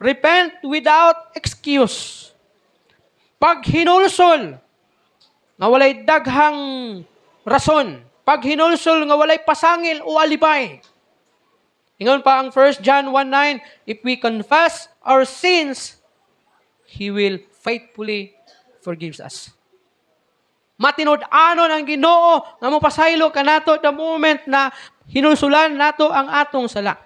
repent without excuse. Pag hinulsol, nga walay daghang rason. Pag hinulsol, nga walay pasangil o alibay. Ingon pa ang 1 John 1:9, if we confess our sins, He will faithfully forgive us. Matinud-anon ang Ginoo nga mopasaylo kanato the moment na hinulsulan nato ang atong sala.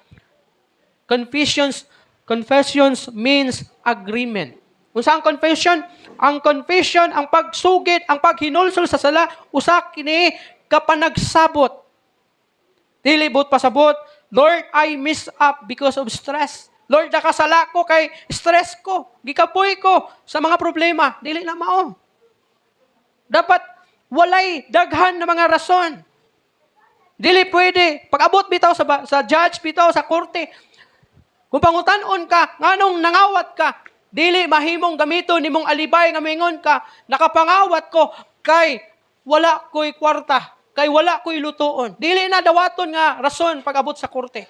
Confessions means agreement. Unsa ang confession? Ang confession, ang pagsugid, ang paghinulsol sa sala, usa kini kapanagsabot. Dili but pasabot, Lord, I mess up because of stress. Lord, nakasala ko kay stress ko. Gikapoy ko sa mga problema. Dili na mao. Dapat walay daghan na mga rason. Dili pwede. Pag-abot bitaw sa judge, bitaw sa korte. Kung pangutan-on ka, nganong nangawat ka, dili mahimong gamiton nimong alibay nga mingon ka, nakapangawat ko kay wala ko'y kwarta, kay wala ko'y lutuon. Dili na dawaton nga rason pag-abot sa korte.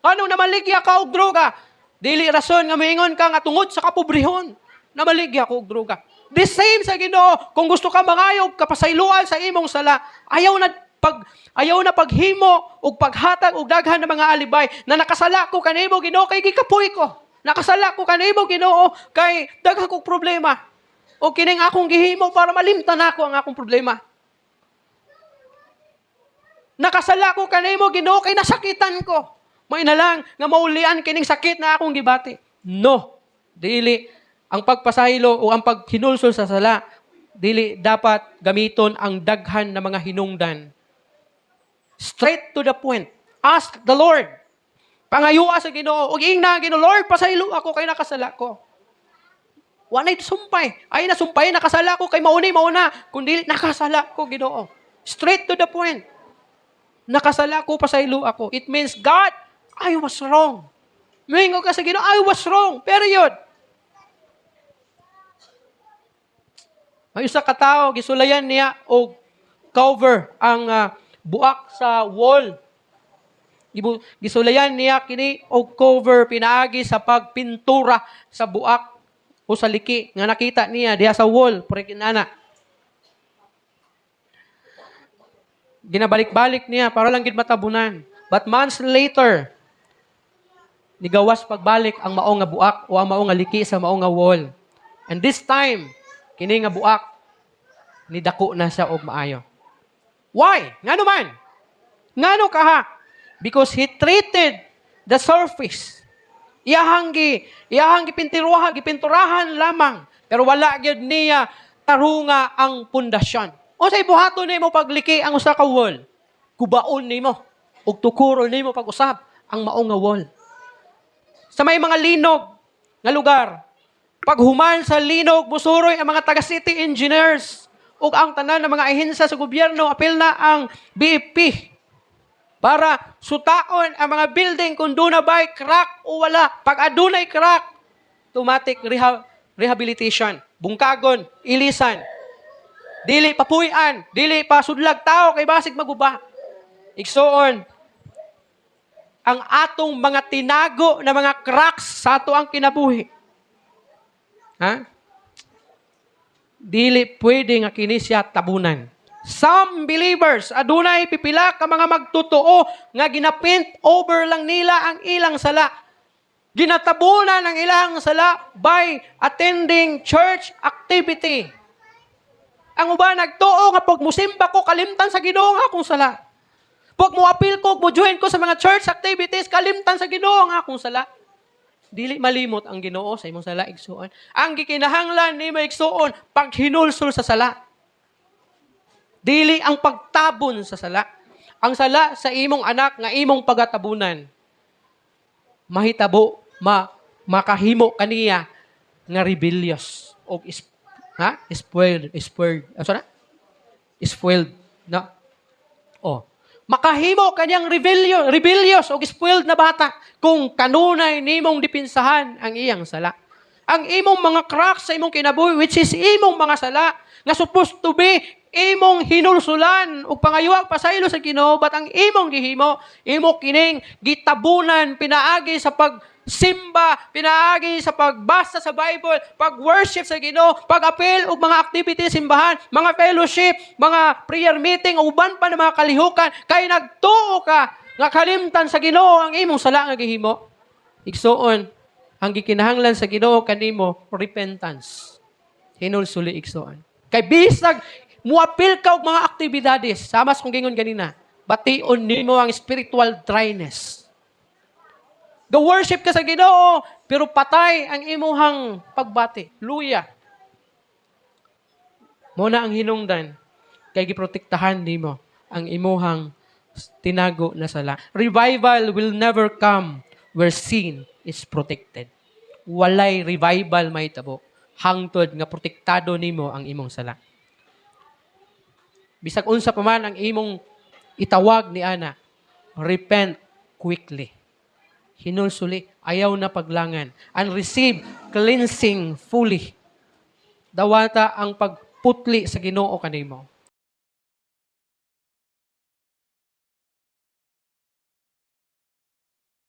Anong namaligya ka og droga? Dili rason nga mingon ka nga tungod sa kapobrehon. Namaligya ko og droga. The same sa Ginoo, kung gusto ka mangayog, kapasayloan sa imong sala, ayaw na paghimo og paghatag og daghan ng mga alibay na nakasala ko kanimo Ginoo kay gikapoy ko. Nakasala ko kanimo Ginoo kay daghan kog problema. O kining akong gihimo para malimtan ako ang akong problema. Nakasala ko kanimo Ginoo kay nasakitan ko. May na lang nga maulian kining sakit na akong gibati. No. Dili. Ang pagpasaylo o ang paghinulsol sa sala, dili dapat gamiton ang daghan na mga hinungdan. Straight to the point. Ask the Lord. Pangayua sa Ginoo. Ug ingna Ginoo, Lord, pasaylo ako kay nakasala ko. Wa nay sumpay. Ay nasumpay nakasala ko kay mauna. Kundi nakasala ko Ginoo. Straight to the point. Nakasala ko, pasaylo ako. It means, God, I was wrong. Mingo ka sa Ginoo, I was wrong. Period. May isa ka tao, gisulayan niya o cover ang buak sa wall. Gisulayan niya kini o cover pinaagi sa pagpintura sa buak o sa liki nga nakita niya diha sa wall. Purikinana. Ginabalik-balik niya para lang gid matabunan. But months later, nigawas pagbalik ang mao nga buak o ang mao nga liki sa mao nga wall. And this time, kini nga buak, nidako na siya og maayo. Why? Ngano man? Ngano kaha? Because he treated the surface. Iyahang gipinturahan lamang. Pero wala gyud niya tarunga ang pundasyon. O sa ibuhaton nimo pagliki ang usa ka wall. Kubaon nimo ug tukuron nimo pag-usab ang mao nga wall. Sa may mga linog nga lugar, paghuman sa linog, musuroy ang mga taga-city engineers ug ang tanan ng mga ahensya sa gobyerno, apil na ang BFP para sutaon ang mga building kung doon na ba'y crack o wala. Pag adunay crack, automatic rehabilitation. Bungkagon, ilisan. Dili papuyan, dili pa sudlag tao kay basig maguba. Igsoon, ang atong mga tinago na mga cracks sa ato ang kinabuhi. Ha? Dili pwede nga kini siya tabunan. Some believers, adunay pipila ka mga magtotoo nga ginapint over lang nila ang ilang sala. Ginatabunan ang ilang sala by attending church activity. Ang uban nagtuo nga pag musimba ko, kalimtan sa Ginoo nga akong sala. Pag mo appeal ko, mo join ko sa mga church activities, kalimtan sa Ginoo nga akong sala. Dili malimot ang Ginoo sa imong sala, igsuon. Ang gikinahanglan ni mo igsuon, paghinulsol sa sala. Dili ang pagtabon sa sala. Ang sala sa imong anak nga imong pagatabunan. Mahitabo, makahimo kaniya nga rebellious o spoiled. Spoiled. No? Oh. Makahimo kanyang rebellious o spoiled na bata kung kanunay nimong dipinsahan ang iyang sala. Ang imong mga cracks sa imong kinabuhi, which is imong mga sala, nga supposed to be imong hinulsulan o pangayuwag pasaylo sa Ginoo, but ang imong gihimo, imo kining gitabunan pinaagi sa pagsimba, pinaagi sa pagbasa sa Bible, pag-worship sa Ginoo, pag-apil og mga activities simbahan, mga fellowship, mga prayer meeting, uban pa ng mga kalihukan, kay nagtuo ka nga kalimtan sa Ginoo ang imong sala nga gihimo. Igsuon, ang gikinahanglan sa Ginoo kanimo repentance. Hinulsuli igsuon. Kay bisag muapil ka og mga aktibidades, samas kung gingon ganina, bation nimo ang spiritual dryness. Go-worship ka sa Ginoo, pero patay ang imuhang pagbati. Luya. Muna ang hinungdan, kay giprotektahan nimo ang imuhang tinago na sala. Revival will never come where sin is protected. Walay revival may tabo. Hangtod nga protektado nimo ang imong sala. Bisag unsa pa man ang imong itawag ni ana, repent quickly. Hinulsuli, ayaw na paglangan. And receive cleansing fully. Dawata ang pagputli sa Ginoo kanimo.